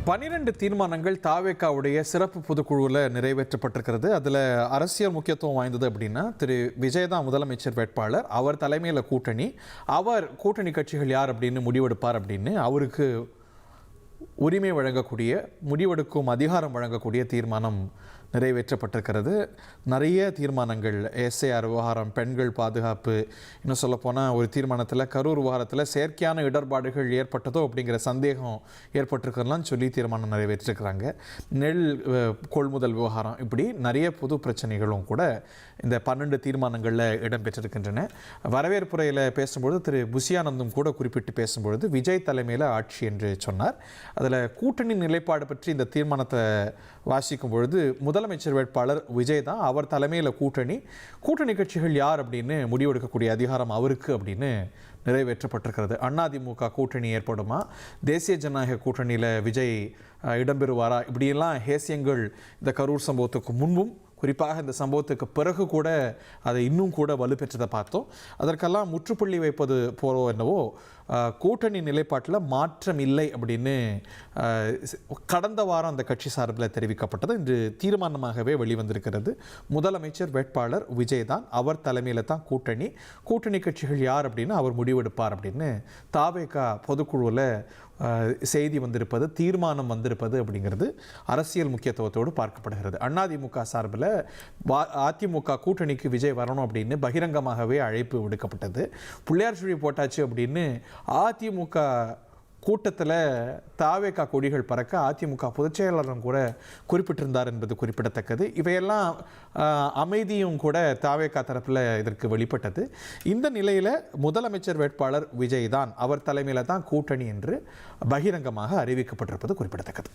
12 தீர்மானங்கள் தாவேகாவுடைய சிறப்பு பொதுக்குழுவில் நிறைவேற்றப்பட்டிருக்கிறது. அதில் அரசியல் முக்கியத்துவம் வாய்ந்தது அப்படின்னா திரு விஜய் தான் முதலமைச்சர் வேட்பாளர். அவர் தலைமையில் கூட்டணி, அவர் கூட்டணி கட்சிகள் யார் அப்படின்னு முடிவெடுப்பார் அப்படின்னு அவருக்கு உரிமை வழங்கக்கூடிய, முடிவெடுக்கும் அதிகாரம் வழங்கக்கூடிய தீர்மானம் நிறைவேற்றப்பட்டிருக்கிறது. நிறைய தீர்மானங்கள், எஸ்ஐஆர் விவகாரம், பெண்கள் பாதுகாப்பு, இன்னும் சொல்லப்போனால் ஒரு தீர்மானத்தில் கரூர் விவகாரத்தில் செயற்கையான இடர்பாடுகள் ஏற்பட்டதோ அப்படிங்கிற சந்தேகம் ஏற்பட்டிருக்கிறதுலாம் சொல்லி தீர்மானம் நிறைவேற்றிருக்கிறாங்க. நெல் கொள்முதல் விவகாரம், இப்படி நிறைய பொது பிரச்சனைகளும் கூட இந்த 12 தீர்மானங்களில் இடம்பெற்றிருக்கின்றன. வரவேற்புரையில் பேசும்பொழுது திரு புசியானந்தும் கூட குறிப்பிட்டு பேசும்பொழுது விஜய் தலைமையில் ஆட்சி என்று சொன்னார். அதில் கூட்டணி நிலைப்பாடு பற்றி இந்த தீர்மானத்தை வாசிக்கும் பொழுது முதலமைச்சர் வேட்பாளர் விஜய் தான், அவர் தலைமையில் கூட்டணி கட்சிகள் யார் அப்படின்னு முடிவெடுக்கக்கூடிய அதிகாரம் அவருக்கு அப்படின்னு நிறைவேற்றப்பட்டிருக்கிறது. அதிமுக கூட்டணி ஏற்படுமா, தேசிய ஜனநாயக கூட்டணியில் விஜய் இடம்பெறுவாரா, இப்படியெல்லாம் ஹேசியங்கள் இந்த கரூர் சம்பவத்துக்கு முன்பும் குறிப்பாக இந்த சம்பவத்துக்கு பிறகு கூட அதை இன்னும் கூட வலுப்பெற்றதை பார்த்தோம். அதற்கெல்லாம் முற்றுப்புள்ளி வைப்பது போலோ என்னவோ கூட்டணி நிலைப்பாட்டில் மாற்றம் இல்லை அப்படின்னு கடந்த வாரம் அந்த கட்சி சார்பில் தெரிவிக்கப்பட்டது. இன்று தீர்மானமாகவே வெளிவந்திருக்கிறது. முதலமைச்சர் வேட்பாளர் விஜய் தான், அவர் தலைமையில் தான் கூட்டணி கட்சிகள் யார் அப்படின்னு அவர் முடிவெடுப்பார் அப்படின்னு தாவேகா பொதுக்குழுவில் செய்தி வந்திருப்பது, தீர்மானம் வந்திருப்பது அப்படிங்கிறது அரசியல் முக்கியத்துவத்தோடு பார்க்கப்படுகிறது. அதிமுக சார்பில் அதிமுக கூட்டணிக்கு விஜய் வரணும் அப்படின்னு பகிரங்கமாகவே அழைப்பு விடுக்கப்பட்டது. பிள்ளையார் சுழி போட்டாச்சு அப்படின்னு அதிமுக கூட்டத்தில் தாவேகா கொடிகள் பறக்க அதிமுக பொதுச் செயலாளரும் கூட குறிப்பிட்டிருந்தார் என்பது குறிப்பிடத்தக்கது. இவையெல்லாம் அமைதியும் கூட தாவேகா தரப்பில் இதற்கு வெளிப்பட்டது. இந்த நிலையில் முதலமைச்சர் வேட்பாளர் விஜய் தான், அவர் தலைமையில் தான் கூட்டணி என்று பகிரங்கமாக அறிவிக்கப்பட்டிருப்பது குறிப்பிடத்தக்கது.